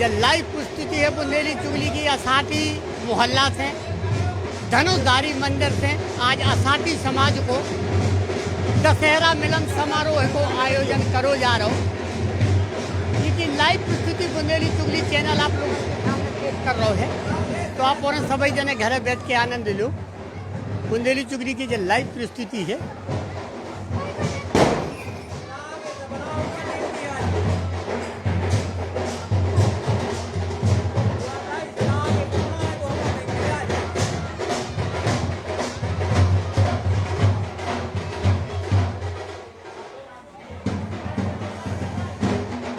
जब लाइव प्रस्तुति है बुंदेली चुगली की असाटी मोहल्ला से धनुषधारी मंदिर से आज असाटी समाज को दशहरा मिलन समारोह को आयोजन करो जा रहा हूँ। क्योंकि लाइव प्रस्तुति बुंदेली चुगली चैनल आप लोगों के सामने पेश कर रहा है, तो आप और सभी जने घर बैठ के आनंद लो। बुंदेली चुगली की जो लाइव प्रस्तुति है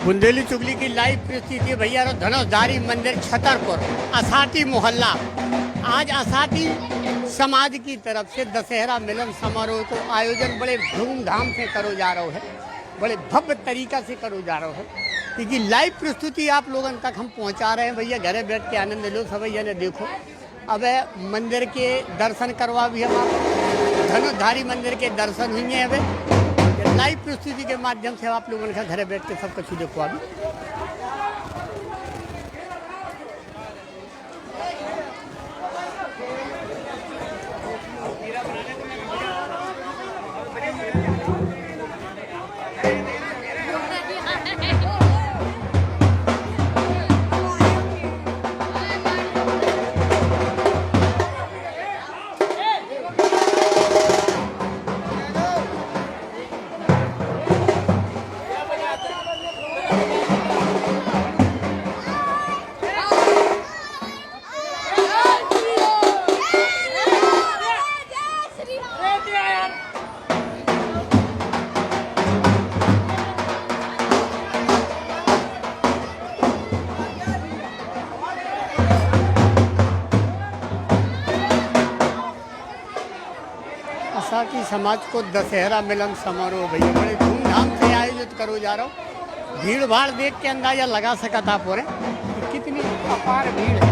बुंदेली चुगली की लाइव प्रस्तुति भैया धनुषधारी मंदिर छतरपुर असाटी मोहल्ला। आज असाटी समाज की तरफ से दशहरा मिलन समारोह को आयोजन बड़े धूमधाम से करो जा रहा है, बड़े भव्य तरीका से करो जा रहा है। क्योंकि लाइव प्रस्तुति आप लोगों तक हम पहुंचा रहे हैं भैया, घरे बैठ के आनंद लो सभी जने देखो। अब मंदिर के दर्शन करवा भी हम धनुषधारी मंदिर के दर्शन हुए हैं। अब लाइव प्रस्तुति के माध्यम से आप लोगों का घर बैठ के सब कुछ देखो। अभी असाटी समाज को दशहरा मिलन समारोह भैया बड़े धूमधाम से आयोजित करो जा रहा हूँ। भीड़ भाड़ देख के अंदाजा लगा सका था पूरे कितनी अपार भीड़ है।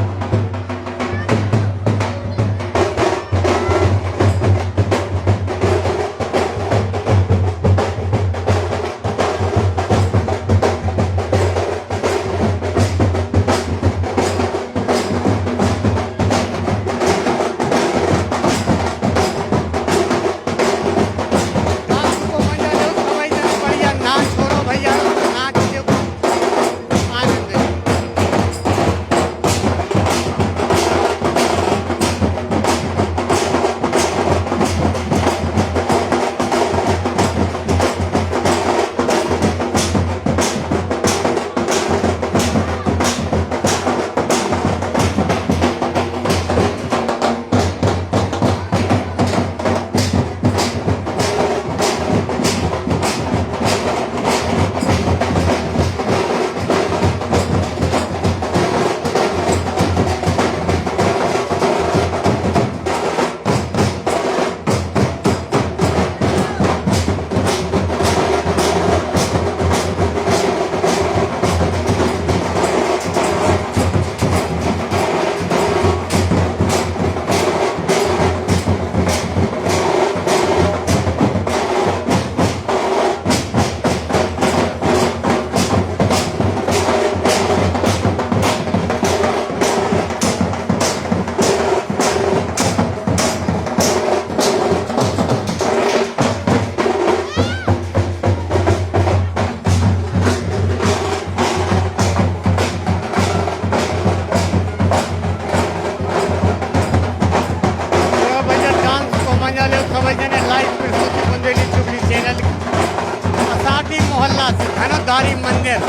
मोहल्ला से धनुषधारी मंदिर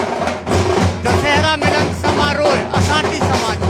दशहरा मिलन समारोह असाटी समाज।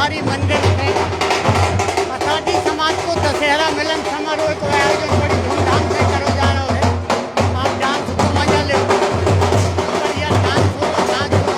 धनुषधारी मंदिर में असाटी समाज को दशहरा मिलन समारोह को आयोजन बड़ी धूमधाम से करो जा रहा है। आप डांस को मजा ले, बढ़िया डांस हो, नाच हो।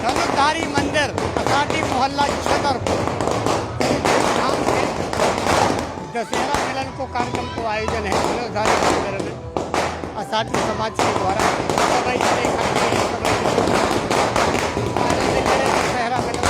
धनुषधारी मंदिर असाटी मोहल्ला छतरपुर नाम से दशहरा मिलन को कार्यक्रम को आयोजन है धनुषधारी मंदिर में असाटी समाज के द्वारा दशहरा मिलन।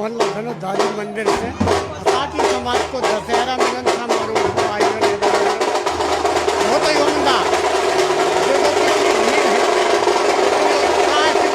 मोहल्ला धनुषधारी मंदिर से असाटी समाज को दशहरा मिलन समारोह को आयोजन बहुत ही उम्दा। देखो कितनी भीड़ है, कितने उत्साह से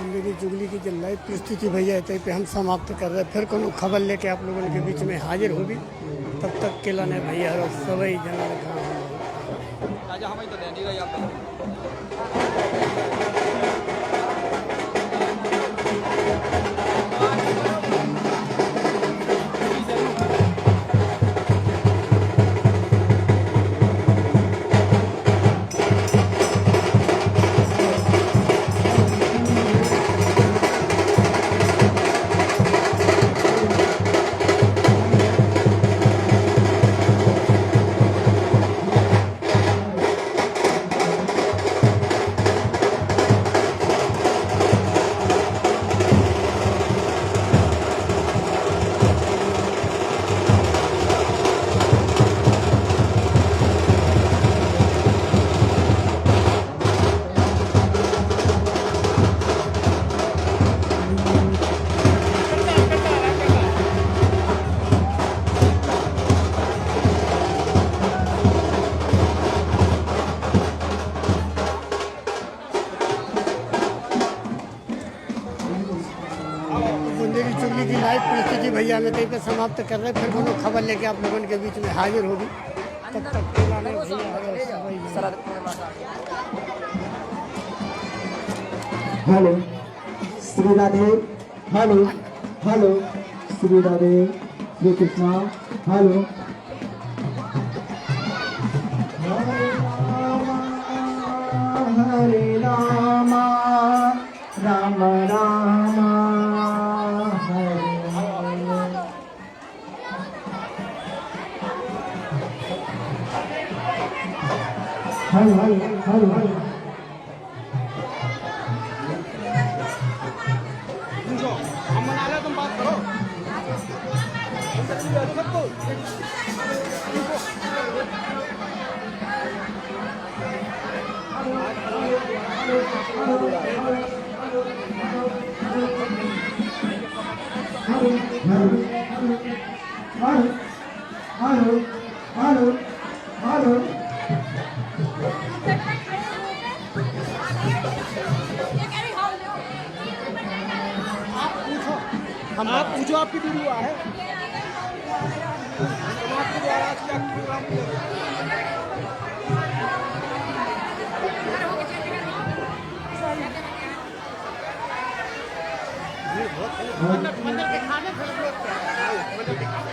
जिंदगी जुगली की जो लाइव परिस्थिति भैया है पे हम समाप्त कर रहे फिर कोनो खबर लेके आप लोगों के बीच में हाजिर होगी। तब तक के लाने भैया और सभी जना राजा हमें तो लेने का याद बुंदेली चुगली की लाइव परिस्थिति भैया में कहीं पे समाप्त कर रहे फिर कोनो खबर लेके आप लोगों के बीच में हाजिर होगी। तब तक के लाने भैया और सभी hello Shri Radhe, hello hello Shri Radhe, Shri Krishna, hello Hare Ram Ram Ram Hare Hare Hare Hare Hare हम मना रहे तुम बात करो सबको आप पूछो आपकी दूरी हुआ है आपके द्वारा आज क्या प्रोग्राम मंदिर दिखाने फिर लोग मंदिर दिखाने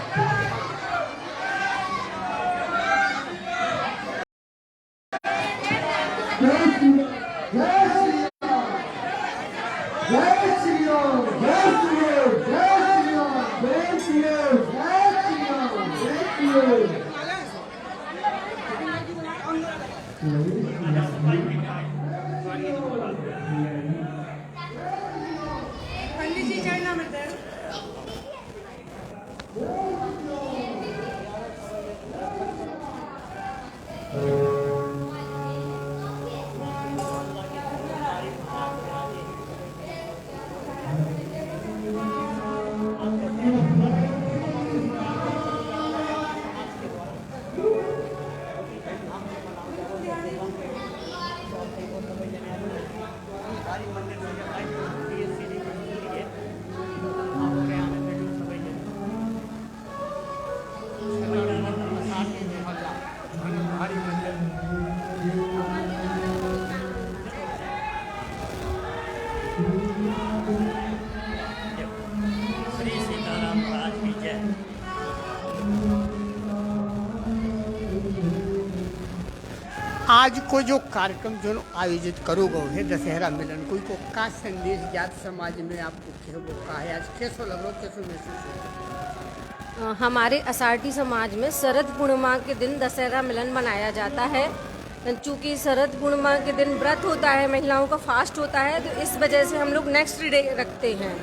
श्री सीताराम महाराज की जय। आज को जो कार्यक्रम जो आयोजित करोगे है दशहरा मिलन कोई को का संदेश जात समाज में आपको खेबो का है आज कैसो लगो कैसो महसूस हो? हमारे असारटी समाज में शरद पूर्णिमा के दिन दशहरा मिलन मनाया जाता है। चूँकि शरद पूर्णिमा के दिन व्रत होता है, महिलाओं का फास्ट होता है, तो इस वजह से हम लोग नेक्स्ट डे रखते हैं।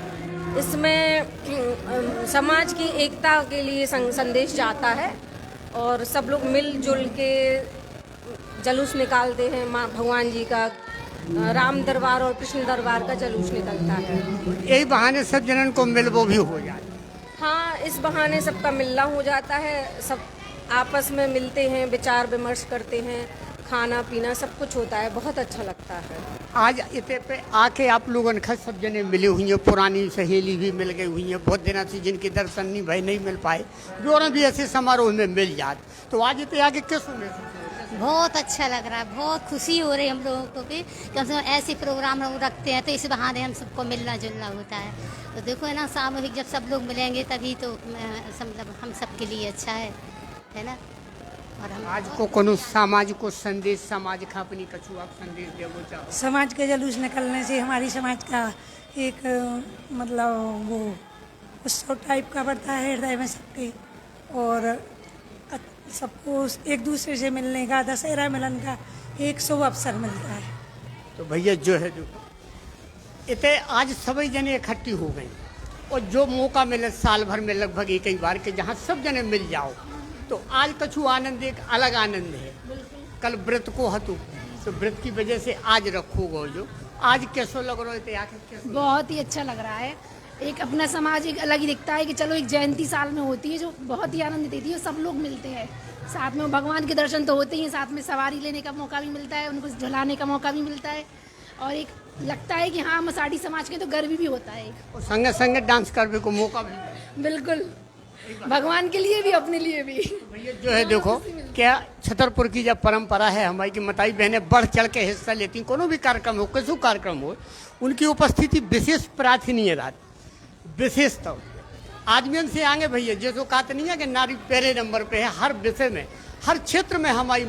इसमें समाज की एकता के लिए संदेश जाता है और सब लोग मिलजुल के जलूस निकालते हैं। माँ भगवान जी का राम दरबार और कृष्ण दरबार का जलूस निकलता है। यही बहाने सब जनन को मिलबो भी हो जाए। हाँ, इस बहाने सबका मिलना हो जाता है, सब आपस में मिलते हैं, विचार विमर्श करते हैं, खाना पीना सब कुछ होता है, बहुत अच्छा लगता है। आज इतने पे आके आप लोगों ने सब जने मिली हुई हैं, पुरानी सहेली भी मिल गई हुई हैं, बहुत दिनों से जिनके दर्शन नहीं भाई नहीं मिल पाए, जो भी ऐसे समारोह में मिल जात, तो आज इतने आगे कैसे मिल सकते? बहुत अच्छा लग रहा है, बहुत खुशी हो रही है हम लोगों को भी कम से कम ऐसे प्रोग्राम हम रखते हैं तो इस बहाने हम सबको मिलना जुलना होता है। तो देखो है ना, सामूहिक जब सब लोग मिलेंगे तभी तो मतलब हम सबके लिए अच्छा है ना। और हम आज को कोनो समाज को संदेश, समाज का अपनी कछु आप संदेश देवो चाहो? समाज के जलूस निकलने से हमारी समाज का एक मतलब वो उत्सव टाइप का बढ़ता है हृदय में सबके, और सबको एक दूसरे से मिलने का, दशहरा मिलन का एक शुभ अवसर मिलता है। तो भैया जो है जो इतने आज सभी जने इकट्ठी हो गए और जो मौका मिले साल भर में लगभग एक ही बार के जहाँ सब जने मिल जाओ, तो आज कछु आनंद एक अलग आनंद है। कल व्रत को हतु तो व्रत की वजह से आज रखो गो, जो आज कैसो लग रहा है? बहुत ही अच्छा लग रहा है। एक अपना समाज एक अलग ही दिखता है कि चलो एक जयंती साल में होती है जो बहुत ही आनंद देती है, सब लोग मिलते हैं साथ में, भगवान के दर्शन तो होते ही हैं, साथ में सवारी लेने का मौका भी मिलता है, उनको झुलाने का मौका भी मिलता है, और एक लगता है कि हाँ मसाड़ी समाज के तो गर्व भी होता है। और संगे संगे डांस करने को मौका भी बिल्कुल, भगवान के लिए भी अपने लिए भी। भैया जो है देखो क्या छतरपुर की जब परंपरा है हमारी की मताई बहनें बढ़ चढ़ के हिस्सा लेती, कोनो भी कार्यक्रम हो, कैसो कार्यक्रम हो, उनकी उपस्थिति विशेष प्रार्थनीय रहती, विशेष तौर आदमियों से आगे भैया जैसो बात नहीं है कि नारी पहले नंबर पे है, हर विषय में हर क्षेत्र में हमारी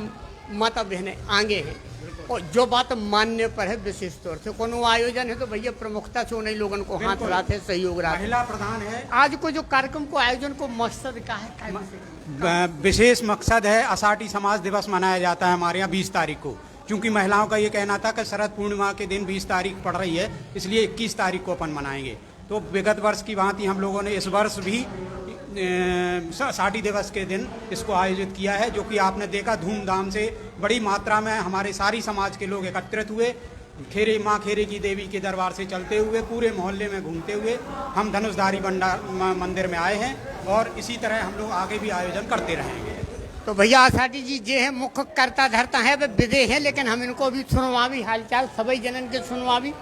माता बहनें आगे हैं, और जो बात मानने पर है विशेष तौर से कोनो आयोजन है तो भैया प्रमुखता से उन्हीं लोगों को हाथ उड़ाते हैं, सहयोग रहा महिला प्रधान है। आज को जो कार्यक्रम को आयोजन को मकसद का है, विशेष मकसद है, अषाढ़ी समाज दिवस मनाया जाता है हमारे यहाँ 20 तारीख को, क्योंकि महिलाओं का ये कहना था कि शरद पूर्णिमा के दिन 20 तारीख पड़ रही है, इसलिए 21 तारीख को अपन मनाएंगे। तो विगत वर्ष की भांति हम लोगों ने इस वर्ष भी अषाढ़ी दिवस के दिन इसको आयोजित किया है, जो कि आपने देखा धूमधाम से बड़ी मात्रा में हमारे सारी समाज के लोग एकत्रित हुए। खेरे माँ खेरे की देवी के दरबार से चलते हुए पूरे मोहल्ले में घूमते हुए हम धनुषधारी मंदिर में आए हैं, और इसी तरह हम लोग आगे भी आयोजन करते रहेंगे। तो भैया आषाढ़ी जी जे है मुख्य करता धरता है वे विदे है, लेकिन हम इनको भी सुनवावी हालचाल सभी जनन के सुनवावी,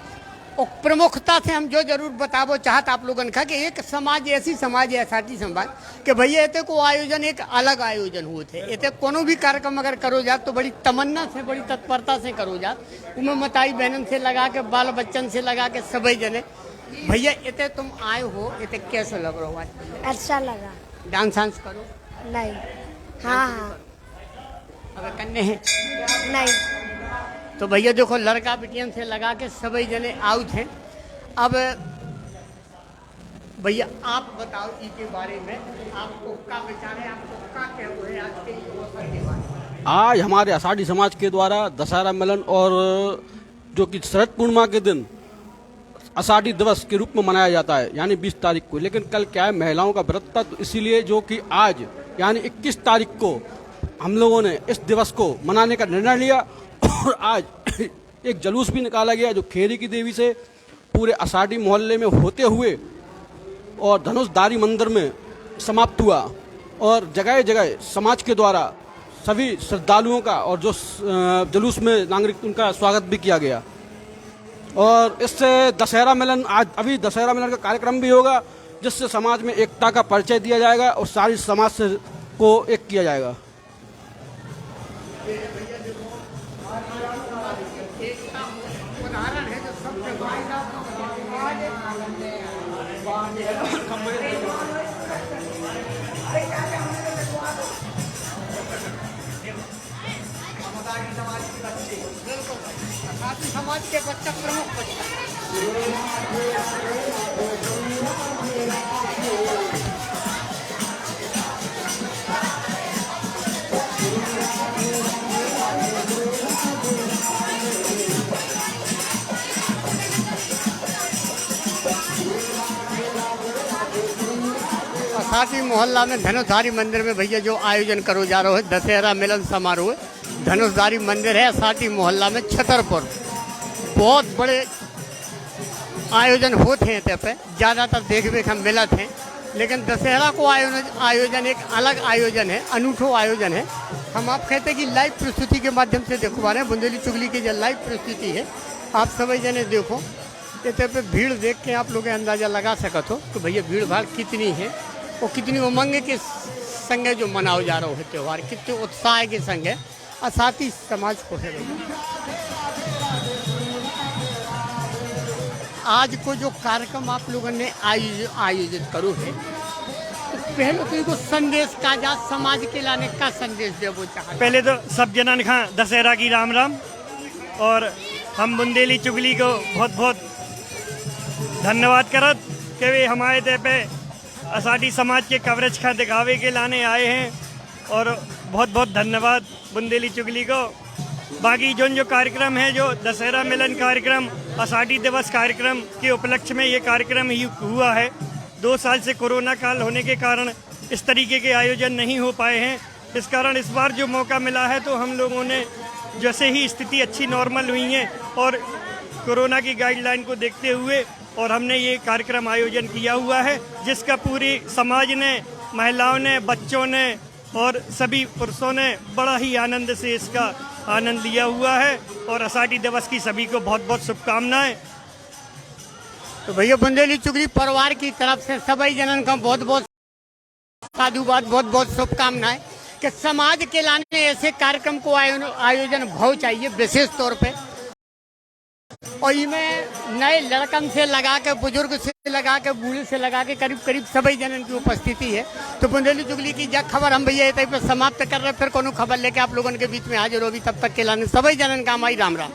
और प्रमुखता से हम जो जरूर बताबो चाहत आप लोगों का कि एक समाज ऐसी समाज है आषाढ़ी समाज कि भैया इतने को आयोजन एक अलग आयोजन होते हैं, इतने कोनो भी कार्यक्रम अगर करो जात तो बड़ी तमन्ना से बड़ी तत्परता से करो जात, उनमें मताई बहनन से लगा के बाल बच्चन से लगा के सभी जने। भैया इतने तुम आए हो, इतने कैसे लग रहा हो आज? अच्छा लगा। डांस वांस करो? नहीं। हाँ अगर करने हैं नहीं। तो भैया देखो लड़का बिटियन से लगा के सभी जने आउट हैं। अब भैया आप बताओ इसके बारे में, आपको क्या विचार है, आपको क्या कहना है आज के अवसर के बारे में? आज हमारे आषाढ़ी समाज के द्वारा दशहरा मिलन और जो कि शरद पूर्णिमा के दिन आषाढ़ी दिवस के रूप में मनाया जाता है, यानी 20 तारीख को, लेकिन कल क्या है महिलाओं का व्रत था, तो इसीलिए जो कि आज यानी 21 तारीख को हम लोगों ने इस दिवस को मनाने का निर्णय लिया, और आज एक जुलूस भी निकाला गया जो खेरी की देवी से पूरे आषाढ़ी मोहल्ले में होते हुए और धनुषधारी मंदिर में समाप्त हुआ, और जगह जगह समाज के द्वारा सभी श्रद्धालुओं का और जो जुलूस में नागरिक उनका स्वागत भी किया गया। और इससे दशहरा मिलन, आज अभी दशहरा मिलन का कार्यक्रम भी होगा, जिससे समाज में एकता का परिचय दिया जाएगा और सारी समाज से को एक किया जाएगा। उदाहरण है जो सबसे समाज के बच्चा प्रमुख बच्चा असाटी मोहल्ला में धनुषधारी मंदिर में भैया जो आयोजन करो जा रहा है दशहरा मिलन समारोह, धनुषधारी मंदिर है असाटी मोहल्ला में छतरपुर। बहुत बड़े आयोजन होते हैं ते पे, ज़्यादातर देखने हम मिलत हैं, लेकिन दशहरा को आयोजन एक अलग आयोजन है, अनूठो आयोजन है। हम आप कहते हैं कि लाइव प्रस्तुति के माध्यम से देखवा रहे हैं बुंदेली चुगली की जो लाइव प्रस्तुति है, आप सभी जने देखो। इतने पे भीड़ देख के आप लोग अंदाज़ा लगा सकत हो कि भैया भीड़ भाड़ कितनी है और कितनी उमंग के संगे जो मनाओ जा रहा है त्यौहार, कितने उत्साह के संगे असाती समाज को है। आज को जो कार्यक्रम आप लोगों ने आयोजित करो है, तो पहले तो इनको संदेश का जा समाज के लाने का संदेश दे वो चाहते। पहले तो सब जनन खां दशहरा की राम राम, और हम बुंदेली चुगली को बहुत बहुत धन्यवाद करत कि वे हमारे ते पे असाटी समाज के कवरेज का दिखावे के लाने आए हैं, और बहुत बहुत धन्यवाद बुंदेली चुगली को। बाकी जो कार्यक्रम है, जो दशहरा मिलन कार्यक्रम, असाटी दिवस कार्यक्रम के उपलक्ष्य में ये कार्यक्रम ही हुआ है। 2 साल से कोरोना काल होने के कारण इस तरीके के आयोजन नहीं हो पाए हैं। इस कारण इस बार जो मौका मिला है तो हम लोगों ने जैसे ही स्थिति अच्छी नॉर्मल हुई है और कोरोना की गाइडलाइन को देखते हुए और हमने ये कार्यक्रम आयोजन किया हुआ है, जिसका पूरी समाज ने, महिलाओं ने, बच्चों ने और सभी पुरुषों ने बड़ा ही आनंद से इसका आनंद लिया हुआ है। और असाटी दिवस की सभी को बहुत बहुत शुभकामनाएं। तो भैया बुंदेली चुगली परिवार की तरफ से सभी जनन का बहुत बहुत साधुवाद, बहुत बहुत शुभकामनाएं कि समाज के लाने ऐसे कार्यक्रम को आयोजन भाव चाहिए विशेष तौर पे। और इनमें नए लड़कन से लगा के, बुजुर्ग से लगा के, बूढ़े से लगा के करीब करीब सभी जनन की उपस्थिति है। तो बुंदेली चुगली की जब खबर हम भैया इतने पे समाप्त कर रहे हैं, फिर कोनो खबर लेके आप लोगों के बीच में हाजिर होगी। तब तक के लाने सभी जनन का हमारी राम राम।